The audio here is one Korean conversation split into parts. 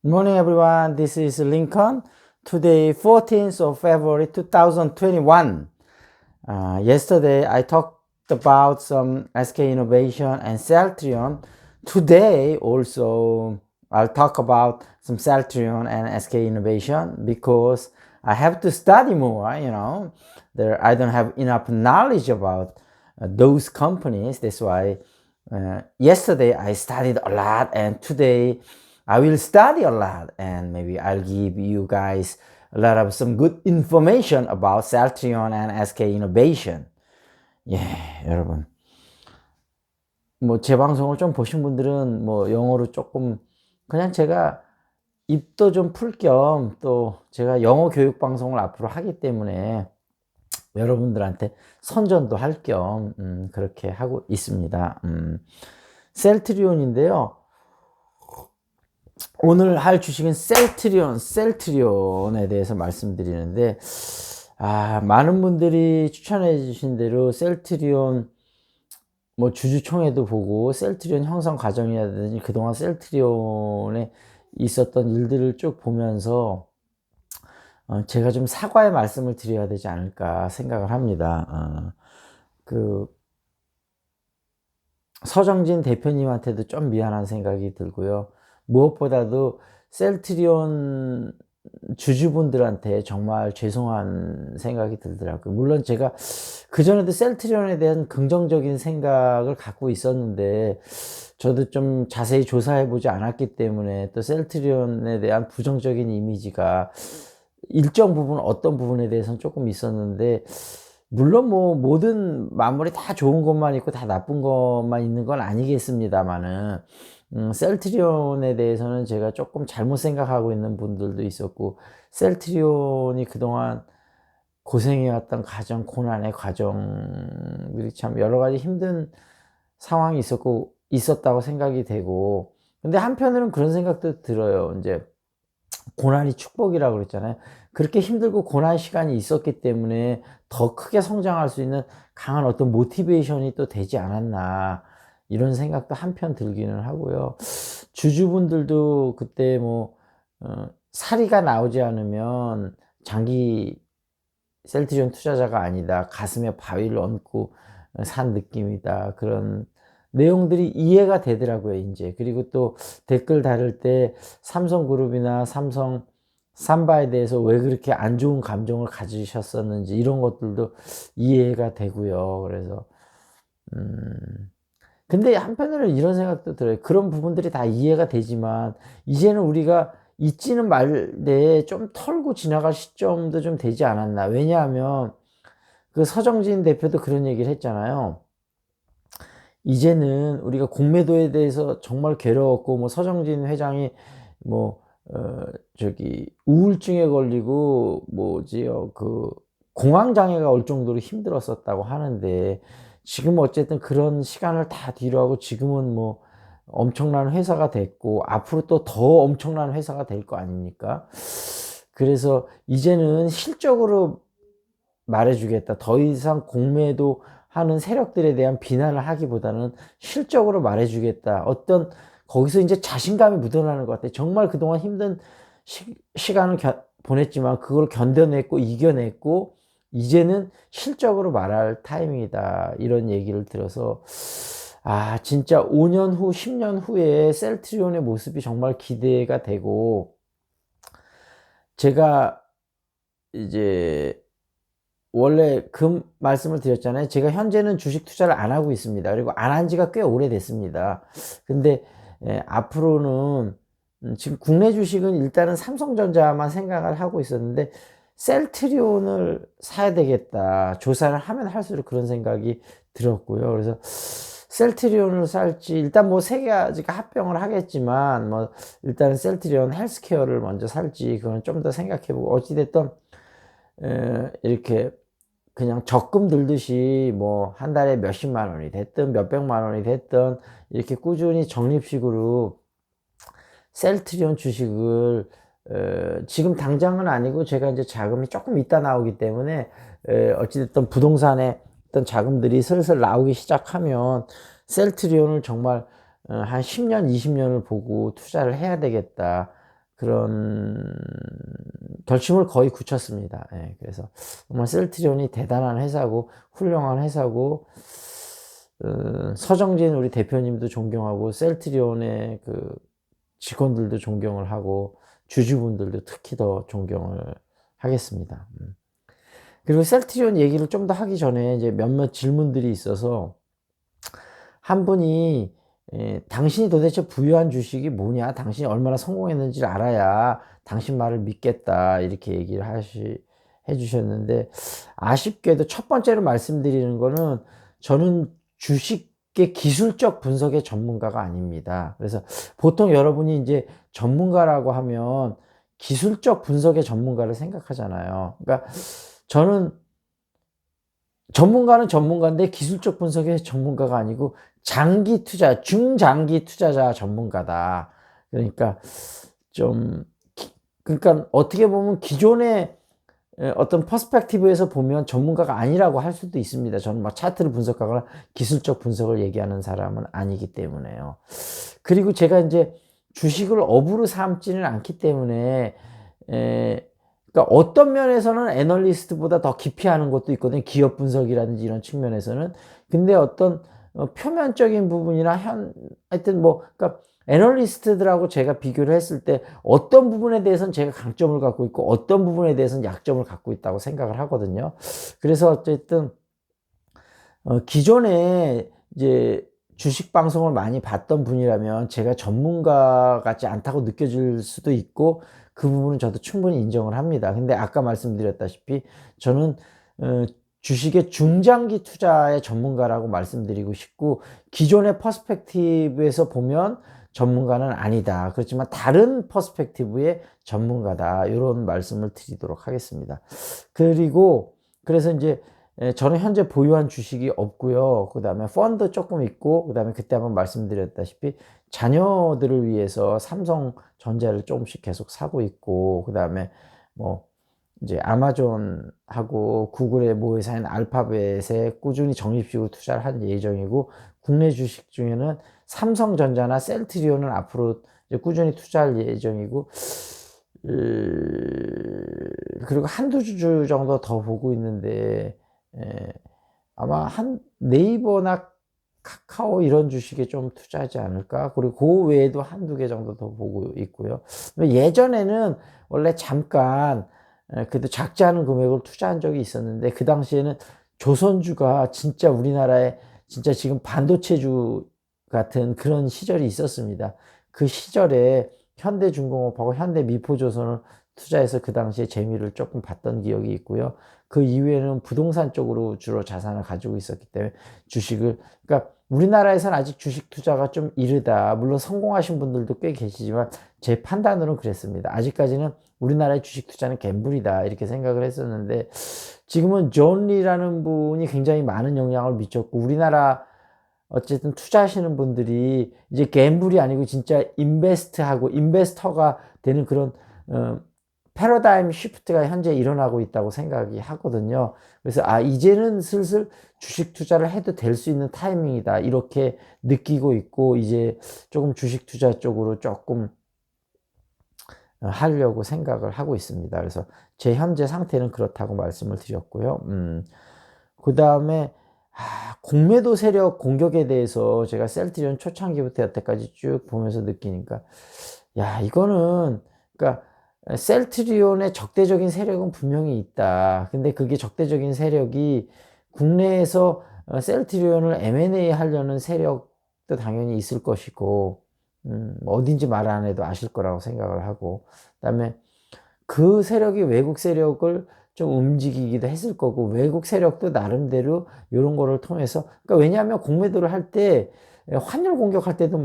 Good morning, everyone. This is Lincoln. Today, 14th of February 2021. Yesterday, I talked about some SK Innovation and Celltrion. Today, also, I'll talk about some Celltrion and SK Innovation because I have to study more. I don't have enough knowledge about those companies. That's why yesterday I studied a lot, and today I will study a lot, and maybe I'll give you guys a lot of some good information about Celltrion and SK Innovation. 여러분. 제 방송을 좀 보신 분들은 영어로 조금 그냥 제가 입도 좀 풀 겸 또 제가 영어 교육 방송을 앞으로 하기 때문에 여러분들한테 선전도 할 겸 그렇게 하고 있습니다. 셀트리온인데요. 오늘 할 주식은 셀트리온에 대해서 말씀드리는데, 많은 분들이 추천해 주신 대로 셀트리온 주주총회도 보고 셀트리온 형성 과정이라든지 그동안 셀트리온에 있었던 일들을 쭉 보면서 제가 좀 사과의 말씀을 드려야 되지 않을까 생각을 합니다. 서정진 대표님한테도 좀 미안한 생각이 들고요. 무엇보다도 셀트리온 주주분들한테 정말 죄송한 생각이 들더라고요. 물론 제가 그전에도 셀트리온에 대한 긍정적인 생각을 갖고 있었는데 저도 좀 자세히 조사해 보지 않았기 때문에 또 셀트리온에 대한 부정적인 이미지가 일정 부분 어떤 부분에 대해서는 조금 있었는데, 물론 모든 만물이 다 좋은 것만 있고 다 나쁜 것만 있는 건 아니겠습니다만은 셀트리온에 대해서는 제가 조금 잘못 생각하고 있는 분들도 있었고, 셀트리온이 그동안 고생해왔던 과정, 고난의 과정들이 참 여러 가지 힘든 상황이 있었다고 생각이 되고, 근데 한편으로는 그런 생각도 들어요. 이제 고난이 축복이라고 그랬잖아요. 그렇게 힘들고 고난 시간이 있었기 때문에 더 크게 성장할 수 있는 강한 어떤 모티베이션이 또 되지 않았나, 이런 생각도 한편 들기는 하고요. 주주분들도 그때 사리가 나오지 않으면 장기 셀트리온 투자자가 아니다, 가슴에 바위를 얹고 산 느낌이다, 그런 내용들이 이해가 되더라고요, 이제. 그리고 또 댓글 다룰 때 삼성그룹이나 삼성 삼바에 대해서 왜 그렇게 안 좋은 감정을 가지셨었는지 이런 것들도 이해가 되고요. 그래서 근데 한편으로는 이런 생각도 들어요. 그런 부분들이 다 이해가 되지만 이제는 우리가 잊지는 말되 좀 털고 지나갈 시점도 좀 되지 않았나. 왜냐하면 그 서정진 대표도 그런 얘기를 했잖아요. 이제는 우리가 공매도에 대해서 정말 괴로웠고, 서정진 회장이 우울증에 걸리고 공황장애가 올 정도로 힘들었었다고 하는데, 지금 어쨌든 그런 시간을 다 뒤로하고 지금은 엄청난 회사가 됐고 앞으로 또 더 엄청난 회사가 될 거 아닙니까? 그래서 이제는 실적으로 말해주겠다. 더 이상 공매도 하는 세력들에 대한 비난을 하기보다는 실적으로 말해주겠다. 거기서 이제 자신감이 묻어나는 것 같아요. 정말 그동안 힘든 시간을 보냈지만 그걸 견뎌냈고 이겨냈고 이제는 실적으로 말할 타이밍이다, 이런 얘기를 들어서 진짜 5년 후 10년 후에 셀트리온의 모습이 정말 기대가 되고, 제가 이제 원래 그 말씀을 드렸잖아요. 제가 현재는 주식 투자를 안 하고 있습니다. 그리고 안 한 지가 꽤 오래됐습니다. 근데 앞으로는 지금 국내 주식은 일단은 삼성전자만 생각을 하고 있었는데 셀트리온을 사야 되겠다, 조사를 하면 할수록 그런 생각이 들었고요. 그래서 셀트리온을 살지, 일단 세 가지가 합병을 하겠지만 일단은 셀트리온 헬스케어를 먼저 살지, 그건 좀 더 생각해보고, 어찌됐든 이렇게 그냥 적금 들듯이 한 달에 몇십만 원이 됐든 몇백만 원이 됐든 이렇게 꾸준히 적립식으로 셀트리온 주식을 지금 당장은 아니고 제가 이제 자금이 조금 있다 나오기 때문에 어찌됐든 부동산에 어떤 자금들이 슬슬 나오기 시작하면 셀트리온을 정말 한 10년 20년을 보고 투자를 해야 되겠다, 그런 결심을 거의 굳혔습니다. 예, 그래서 정말 셀트리온이 대단한 회사고 훌륭한 회사고, 서정진 우리 대표님도 존경하고 셀트리온의 그 직원들도 존경을 하고 주주분들도 특히 더 존경을 하겠습니다. 그리고 셀트리온 얘기를 좀 더 하기 전에 이제 몇몇 질문들이 있어서, 한 분이 당신이 도대체 부유한 주식이 뭐냐? 당신이 얼마나 성공했는지를 알아야 당신 말을 믿겠다. 이렇게 얘기를 해 주셨는데, 아쉽게도 첫 번째로 말씀드리는 거는, 저는 주식의 기술적 분석의 전문가가 아닙니다. 그래서 보통 여러분이 이제 전문가라고 하면 기술적 분석의 전문가를 생각하잖아요. 그러니까 저는 전문가는 전문가인데 기술적 분석의 전문가가 아니고 장기 투자, 중장기 투자자 전문가다. 그러니까 좀, 그러니까 어떻게 보면 기존의 어떤 퍼스펙티브에서 보면 전문가가 아니라고 할 수도 있습니다. 저는 막 차트를 분석하거나 기술적 분석을 얘기하는 사람은 아니기 때문에요. 그리고 제가 이제 주식을 업으로 삼지는 않기 때문에, 그러니까 어떤 면에서는 애널리스트보다 더 깊이 하는 것도 있거든요. 기업 분석이라든지 이런 측면에서는. 근데 어떤 표면적인 부분이나 하여튼 뭐, 그러니까 애널리스트들하고 제가 비교를 했을 때 어떤 부분에 대해서는 제가 강점을 갖고 있고 어떤 부분에 대해서는 약점을 갖고 있다고 생각을 하거든요. 그래서 어쨌든 기존에 이제 주식 방송을 많이 봤던 분이라면 제가 전문가 같지 않다고 느껴질 수도 있고, 그 부분은 저도 충분히 인정을 합니다. 근데 아까 말씀드렸다시피 저는 주식의 중장기 투자의 전문가라고 말씀드리고 싶고, 기존의 퍼스펙티브에서 보면 전문가는 아니다. 그렇지만 다른 퍼스펙티브의 전문가다. 이런 말씀을 드리도록 하겠습니다. 그리고 그래서 이제 저는 현재 보유한 주식이 없고요. 그 다음에 펀드 조금 있고, 그 다음에 그때 한번 말씀드렸다시피 자녀들을 위해서 삼성전자를 조금씩 계속 사고 있고, 그 다음에 뭐 이제 아마존하고 구글의 모회사인 알파벳에 꾸준히 적립식으로 투자를 할 예정이고, 국내 주식 중에는 삼성전자나 셀트리온은 앞으로 이제 꾸준히 투자할 예정이고, 그리고 한두 주 정도 더 보고 있는데, 아마 한 네이버나 카카오 이런 주식에 좀 투자하지 않을까. 그리고 그 외에도 한두 개 정도 더 보고 있고요. 예전에는 원래 잠깐 그래도 작지 않은 금액을 투자한 적이 있었는데, 그 당시에는 조선주가 진짜 우리나라에 진짜 지금 반도체주 같은 그런 시절이 있었습니다. 그 시절에 현대중공업하고 현대미포조선을 투자해서 그 당시에 재미를 조금 봤던 기억이 있고요. 그 이후에는 부동산 쪽으로 주로 자산을 가지고 있었기 때문에 주식을, 그러니까 우리나라에서는 아직 주식 투자가 좀 이르다. 물론 성공하신 분들도 꽤 계시지만 제 판단으로는 그랬습니다. 아직까지는 우리나라의 주식 투자는 갬블이다, 이렇게 생각을 했었는데, 지금은 존 리라는 분이 굉장히 많은 영향을 미쳤고, 우리나라 어쨌든 투자하시는 분들이 이제 갬블이 아니고 진짜 인베스터가 되는 그런 패러다임 시프트가 현재 일어나고 있다고 생각이 하거든요. 그래서 이제는 슬슬 주식 투자를 해도 될 수 있는 타이밍이다, 이렇게 느끼고 있고, 이제 조금 주식 투자 쪽으로 조금 하려고 생각을 하고 있습니다. 그래서 제 현재 상태는 그렇다고 말씀을 드렸고요. 그 다음에 공매도 세력 공격에 대해서 제가 셀트리온 초창기부터 여태까지 쭉 보면서 느끼니까, 이거는, 그러니까 셀트리온의 적대적인 세력은 분명히 있다. 근데 그게 적대적인 세력이 국내에서 셀트리온을 M&A 하려는 세력도 당연히 있을 것이고, 어딘지 말 안 해도 아실 거라고 생각을 하고, 그다음에 그 세력이 외국 세력을 좀 움직이기도 했을 거고, 외국 세력도 나름대로 이런 거를 통해서, 그러니까 왜냐하면 공매도를 할 때 환율 공격할 때도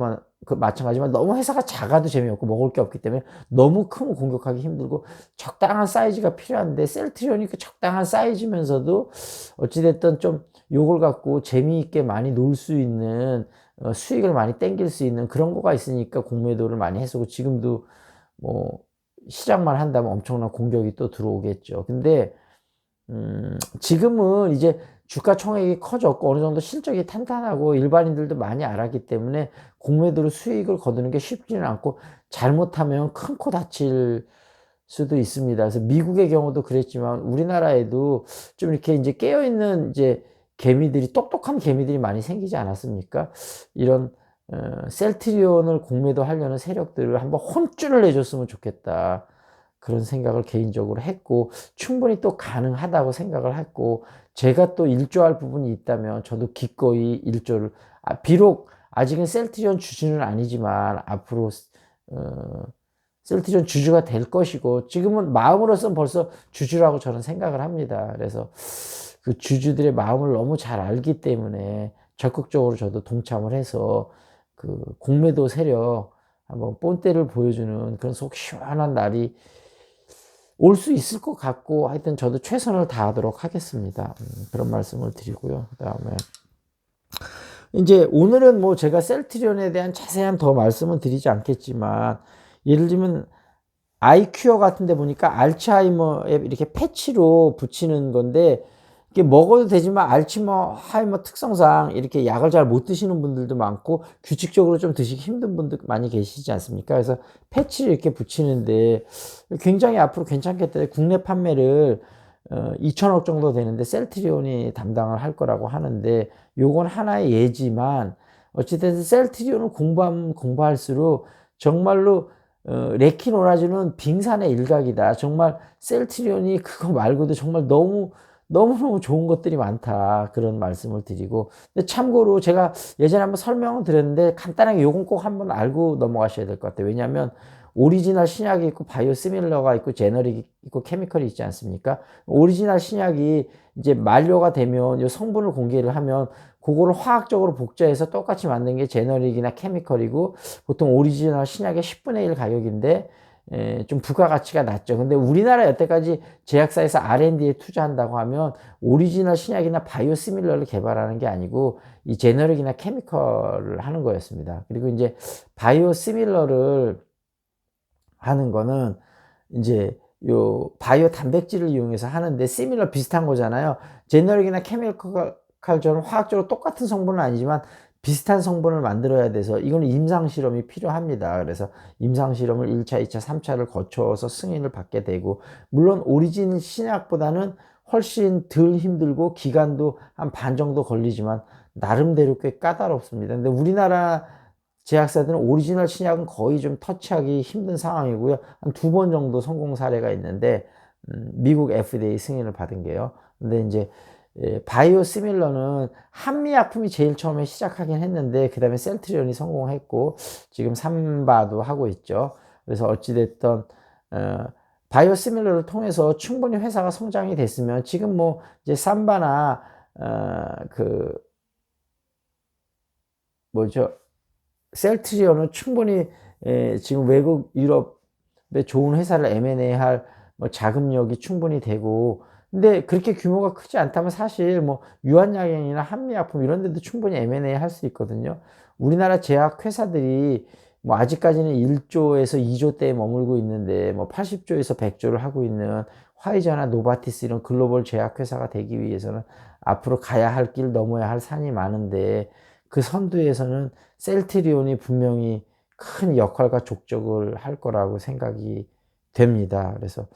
마찬가지지만 너무 회사가 작아도 재미없고 먹을 게 없기 때문에 너무 크면 공격하기 힘들고 적당한 사이즈가 필요한데, 셀트리온이 그 적당한 사이즈면서도 어찌됐든 좀 요걸 갖고 재미있게 많이 놀 수 있는, 수익을 많이 땡길 수 있는 그런 거가 있으니까 공매도를 많이 했었고, 지금도 뭐 시작만 한다면 엄청난 공격이 또 들어오겠죠. 근데 지금은 이제 주가 총액이 커졌고 어느 정도 실적이 탄탄하고 일반인들도 많이 알았기 때문에 공매도로 수익을 거두는 게 쉽지는 않고 잘못하면 큰 코 다칠 수도 있습니다. 그래서 미국의 경우도 그랬지만 우리나라에도 좀 이렇게 이제 깨어있는 이제 개미들이, 똑똑한 개미들이 많이 생기지 않았습니까? 이런 셀트리온을 공매도 하려는 세력들을 한번 혼쭐을 내줬으면 좋겠다. 그런 생각을 개인적으로 했고, 충분히 또 가능하다고 생각을 했고, 제가 또 일조할 부분이 있다면 저도 기꺼이 일조를, 비록 아직은 셀트리온 주주는 아니지만 앞으로 셀트리온 주주가 될 것이고, 지금은 마음으로서는 벌써 주주라고 저는 생각을 합니다. 그래서 그 주주들의 마음을 너무 잘 알기 때문에 적극적으로 저도 동참을 해서 그 공매도 세력 한번 본때를 보여주는 그런 속 시원한 날이 올 수 있을 것 같고, 하여튼 저도 최선을 다하도록 하겠습니다. 그런 말씀을 드리고요. 그 다음에 이제 오늘은 뭐 제가 셀트리온에 대한 자세한 더 말씀은 드리지 않겠지만, 예를 들면 아이큐어 같은 데 보니까 알츠하이머에 이렇게 패치로 붙이는 건데, 이게 먹어도 되지만 알츠하이머 특성상 이렇게 약을 잘 못 드시는 분들도 많고 규칙적으로 좀 드시기 힘든 분들 많이 계시지 않습니까? 그래서 패치를 이렇게 붙이는데 굉장히 앞으로 괜찮겠다. 국내 판매를 2천억 정도 되는데 셀트리온이 담당을 할 거라고 하는데, 요건 하나의 예지만 어찌됐든 셀트리온을 공부하면 공부할수록 정말로 레키노라주는 빙산의 일각이다. 정말 셀트리온이 그거 말고도 정말 너무너무 좋은 것들이 많다. 그런 말씀을 드리고, 근데 참고로 제가 예전에 한번 설명을 드렸는데 간단하게 요건 꼭 한번 알고 넘어가셔야 될 것 같아요. 왜냐하면 오리지널 신약이 있고 바이오 시밀러가 있고 제너릭이 있고 케미컬이 있지 않습니까? 오리지널 신약이 이제 만료가 되면 이 성분을 공개를 하면 그거를 화학적으로 복제해서 똑같이 만든 게 제너릭이나 케미컬이고, 보통 오리지널 신약의 10분의 1 가격인데 좀 부가가치가 낮죠. 근데 우리나라 여태까지 제약사에서 R&D에 투자한다고 하면 오리지널 신약이나 바이오시밀러를 개발하는 게 아니고 이 제너릭이나 케미컬을 하는 거였습니다. 그리고 이제 바이오시밀러를 하는 거는 이제 요 바이오 단백질을 이용해서 하는데, 시밀러 비슷한 거잖아요. 제너릭이나 케미컬처럼 화학적으로 똑같은 성분은 아니지만 비슷한 성분을 만들어야 돼서 이거는 임상 실험이 필요합니다. 그래서 임상 실험을 1차, 2차, 3차를 거쳐서 승인을 받게 되고, 물론 오리진 신약보다는 훨씬 덜 힘들고 기간도 한 반 정도 걸리지만 나름대로 꽤 까다롭습니다. 근데 우리나라 제약사들은 오리지널 신약은 거의 좀 터치하기 힘든 상황이고요. 한 2번 정도 성공 사례가 있는데 미국 FDA 승인을 받은 게요. 근데 이제 바이오 시밀러는 한미약품이 제일 처음에 시작하긴 했는데 그 다음에 셀트리온이 성공했고 지금 삼바도 하고 있죠. 그래서 어찌됐든 바이오 시밀러를 통해서 충분히 회사가 성장이 됐으면 지금 뭐 이제 삼바나 그 뭐죠, 셀트리온은 충분히 지금 외국 유럽의 좋은 회사를 M&A 할 뭐 자금력이 충분히 되고, 근데 그렇게 규모가 크지 않다면 사실 뭐 유한양행이나 한미약품 이런 데도 충분히 M&A 할 수 있거든요. 우리나라 제약 회사들이 뭐 아직까지는 1조에서 2조대에 머물고 있는데 뭐 80조에서 100조를 하고 있는 화이자나 노바티스 이런 글로벌 제약 회사가 되기 위해서는 앞으로 가야 할 길, 넘어야 할 산이 많은데, 그 선두에서는 셀트리온이 분명히 큰 역할과 족적을 할 거라고 생각이 됩니다. 그래서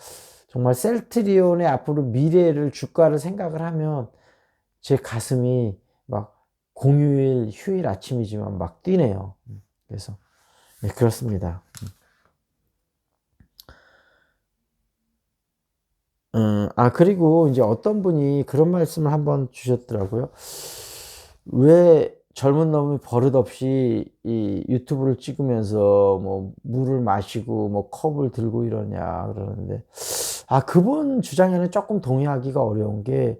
정말 셀트리온의 앞으로 미래를, 주가를 생각을 하면 제 가슴이 막 공휴일, 휴일 아침이지만 막 뛰네요. 그래서 네, 그렇습니다. 그리고 이제 어떤 분이 그런 말씀을 한번 주셨더라고요. 왜 젊은 놈이 버릇없이 이 유튜브를 찍으면서 뭐 물을 마시고 뭐 컵을 들고 이러냐 그러는데, 그분 주장에는 조금 동의하기가 어려운 게,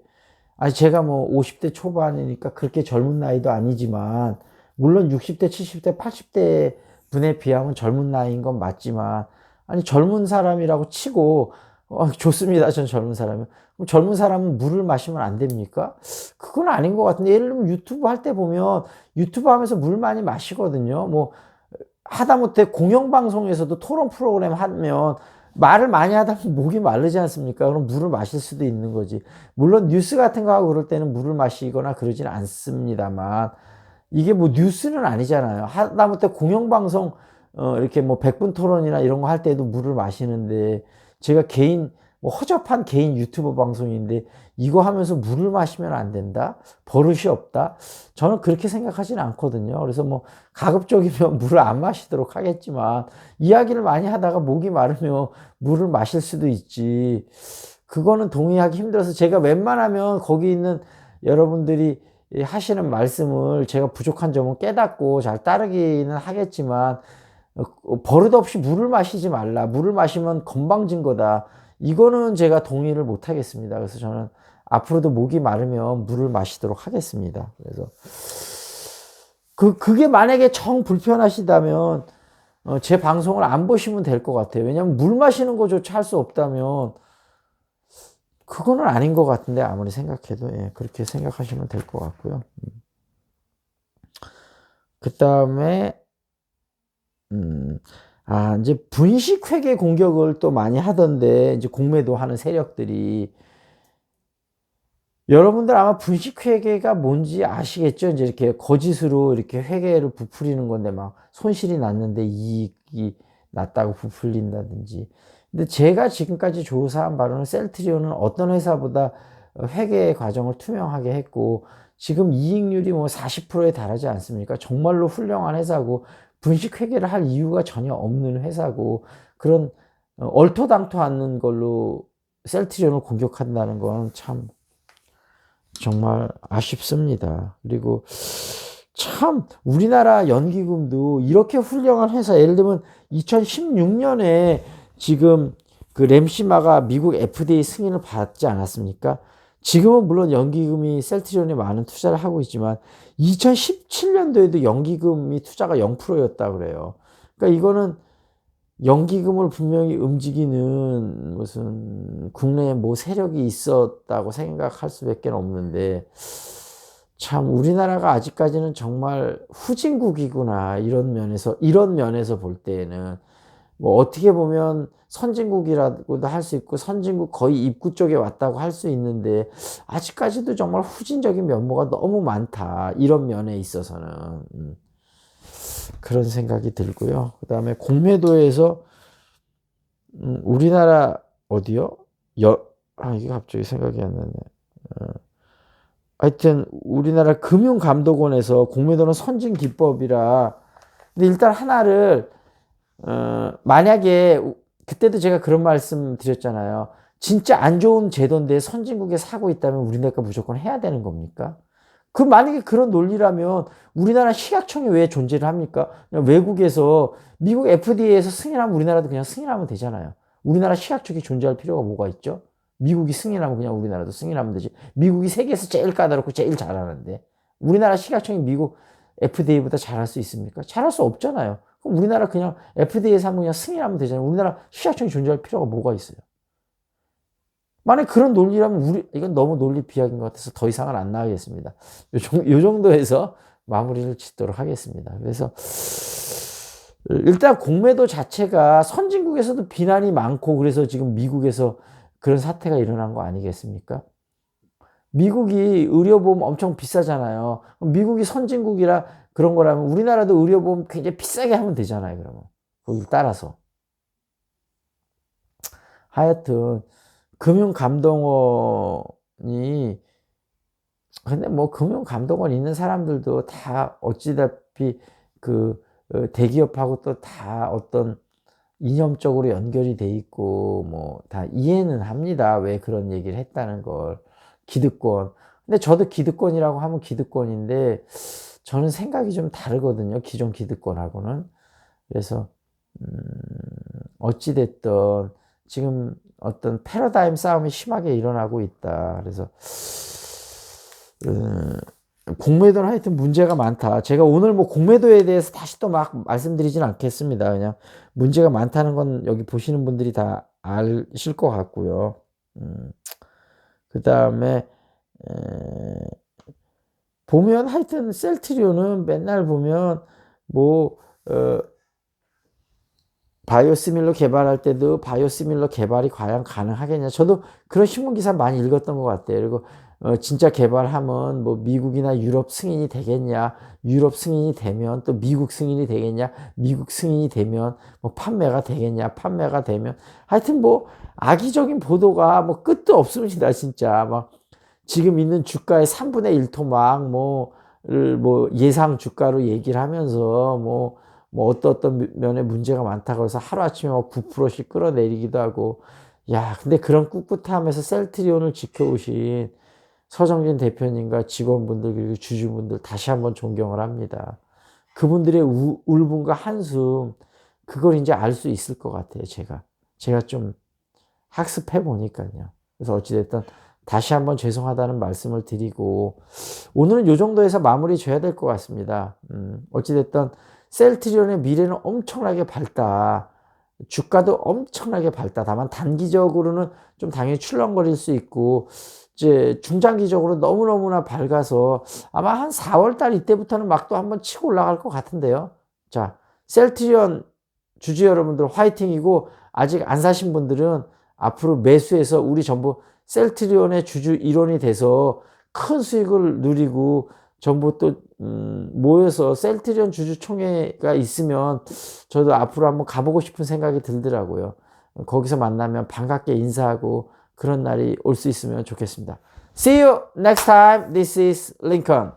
제가 뭐 50대 초반이니까 그렇게 젊은 나이도 아니지만, 물론 60대, 70대, 80대 분에 비하면 젊은 나이인 건 맞지만, 젊은 사람이라고 치고, 좋습니다. 전 젊은 사람은. 그럼 젊은 사람은 물을 마시면 안 됩니까? 그건 아닌 것 같은데, 예를 들면 유튜브 할 때 보면 유튜브 하면서 물 많이 마시거든요. 뭐, 하다못해 공영방송에서도 토론 프로그램 하면 말을 많이 하다 보면 목이 마르지 않습니까? 그럼 물을 마실 수도 있는 거지. 물론 뉴스 같은 거 하고 그럴 때는 물을 마시거나 그러진 않습니다만, 이게 뭐 뉴스는 아니잖아요. 하다못해 공영방송, 이렇게 뭐 백분 토론이나 이런 거 할 때도 물을 마시는데, 제가 개인, 뭐 허접한 개인 유튜버 방송인데, 이거 하면서 물을 마시면 안 된다? 버릇이 없다? 저는 그렇게 생각하지는 않거든요. 그래서 뭐 가급적이면 물을 안 마시도록 하겠지만, 이야기를 많이 하다가 목이 마르면 물을 마실 수도 있지. 그거는 동의하기 힘들어서 제가 웬만하면 거기 있는 여러분들이 하시는 말씀을 제가 부족한 점은 깨닫고 잘 따르기는 하겠지만, 버릇없이 물을 마시지 말라. 물을 마시면 건방진 거다. 이거는 제가 동의를 못 하겠습니다. 그래서 저는 앞으로도 목이 마르면 물을 마시도록 하겠습니다. 그래서 그게 만약에 정 불편하시다면 제 방송을 안 보시면 될 것 같아요. 왜냐하면 물 마시는 거조차 할 수 없다면 그거는 아닌 것 같은데, 아무리 생각해도. 예, 그렇게 생각하시면 될 것 같고요. 그 다음에 이제 분식회계 공격을 또 많이 하던데, 이제 공매도 하는 세력들이. 여러분들 아마 분식회계가 뭔지 아시겠죠? 이제 이렇게 거짓으로 이렇게 회계를 부풀리는 건데, 막 손실이 났는데 이익이 났다고 부풀린다든지. 근데 제가 지금까지 조사한 바로는 셀트리온은 어떤 회사보다 회계 과정을 투명하게 했고, 지금 이익률이 뭐 40%에 달하지 않습니까? 정말로 훌륭한 회사고, 분식회계를 할 이유가 전혀 없는 회사고, 그런 얼토당토 않는 걸로 셀트리온을 공격한다는 건 참 정말 아쉽습니다. 그리고 참 우리나라 연기금도 이렇게 훌륭한 회사, 예를 들면 2016년에 지금 그 램시마가 미국 FDA 승인을 받지 않았습니까? 지금은 물론 연기금이 셀트리온에 많은 투자를 하고 있지만 2017년도에도 연기금이 투자가 0%였다 그래요. 그러니까 이거는 연기금을 분명히 움직이는 무슨 국내에 뭐 세력이 있었다고 생각할 수밖에 없는데, 참 우리나라가 아직까지는 정말 후진국이구나, 이런 면에서 볼 때에는. 뭐 어떻게 보면 선진국이라고도 할 수 있고, 선진국 거의 입구 쪽에 왔다고 할 수 있는데, 아직까지도 정말 후진적인 면모가 너무 많다, 이런 면에 있어서는. 그런 생각이 들고요. 그 다음에 공매도에서 우리나라 어디요? 이게 갑자기 생각이 안 나네. 하여튼 우리나라 금융감독원에서 공매도는 선진 기법이라. 근데 일단 하나를 만약에 그때도 제가 그런 말씀 드렸잖아요. 진짜 안 좋은 제도인데 선진국에 사고 있다면 우리나라가 무조건 해야 되는 겁니까? 만약에 그런 논리라면 우리나라 식약청이 왜 존재를 합니까? 그냥 외국에서 미국 FDA에서 승인하면 우리나라도 그냥 승인하면 되잖아요. 우리나라 식약청이 존재할 필요가 뭐가 있죠? 미국이 승인하면 그냥 우리나라도 승인하면 되지. 미국이 세계에서 제일 까다롭고 제일 잘하는데 우리나라 식약청이 미국 FDA보다 잘할 수 있습니까? 잘할 수 없잖아요. 그럼 우리나라 그냥 FDA에서 하면 그냥 승인하면 되잖아요. 우리나라 식약청이 존재할 필요가 뭐가 있어요? 만약 그런 논리라면 이건 너무 논리 비약인 것 같아서 더 이상은 안 나가겠습니다. 요 정도에서 마무리를 짓도록 하겠습니다. 그래서 일단 공매도 자체가 선진국에서도 비난이 많고, 그래서 지금 미국에서 그런 사태가 일어난 거 아니겠습니까? 미국이 의료보험 엄청 비싸잖아요. 미국이 선진국이라 그런 거라면 우리나라도 의료보험 굉장히 비싸게 하면 되잖아요. 그러면 거기를 따라서. 하여튼 금융감독원이, 근데 뭐 금융감독원 있는 사람들도 다 어찌다피 그 대기업하고 또 다 어떤 이념적으로 연결이 돼 있고 뭐 다 이해는 합니다. 왜 그런 얘기를 했다는 걸. 기득권. 근데 저도 기득권이라고 하면 기득권인데 저는 생각이 좀 다르거든요. 기존 기득권하고는. 그래서 어찌 됐든 지금 어떤 패러다임 싸움이 심하게 일어나고 있다. 그래서 공매도는 하여튼 문제가 많다. 제가 오늘 뭐 공매도에 대해서 다시 또 막 말씀드리진 않겠습니다. 그냥 문제가 많다는 건 여기 보시는 분들이 다 아실 것 같고요. 그 다음에 보면 하여튼 셀트리온은 맨날 보면 뭐 바이오시밀러 개발할 때도 바이오시밀러 개발이 과연 가능하겠냐. 저도 그런 신문 기사 많이 읽었던 것 같아요. 그리고 진짜 개발하면 뭐 미국이나 유럽 승인이 되겠냐. 유럽 승인이 되면 또 미국 승인이 되겠냐. 미국 승인이 되면 뭐 판매가 되겠냐. 판매가 되면 하여튼 뭐 악의적인 보도가 뭐 끝도 없습니다. 진짜 막 지금 있는 주가의 3분의 1 토막 뭐 예상 주가로 얘기를 하면서 뭐 어떤 면에 문제가 많다고 해서 하루아침에 막 9%씩 끌어내리기도 하고. 야, 근데 그런 꿋꿋함에서 셀트리온을 지켜오신 서정진 대표님과 직원분들 그리고 주주분들 다시 한번 존경을 합니다. 그분들의 울분과 한숨, 그걸 이제 알 수 있을 것 같아요. 제가 좀 학습해 보니까요. 그래서 어찌됐든 다시 한번 죄송하다는 말씀을 드리고, 오늘은 요 정도에서 마무리 줘야 될 것 같습니다. 어찌됐든 셀트리온의 미래는 엄청나게 밝다. 주가도 엄청나게 밝다. 다만 단기적으로는 좀 당연히 출렁거릴 수 있고, 이제 중장기적으로 너무너무나 밝아서 아마 한 4월 달 이때부터는 막 또 한번 치고 올라갈 것 같은데요. 자, 셀트리온 주주 여러분들 화이팅이고, 아직 안 사신 분들은 앞으로 매수해서 우리 전부 셀트리온의 주주 일원이 돼서 큰 수익을 누리고, 전부 또 모여서 셀트리온 주주총회가 있으면 저도 앞으로 한번 가보고 싶은 생각이 들더라고요. 거기서 만나면 반갑게 인사하고 그런 날이 올 수 있으면 좋겠습니다. See you next time. This is Lincoln.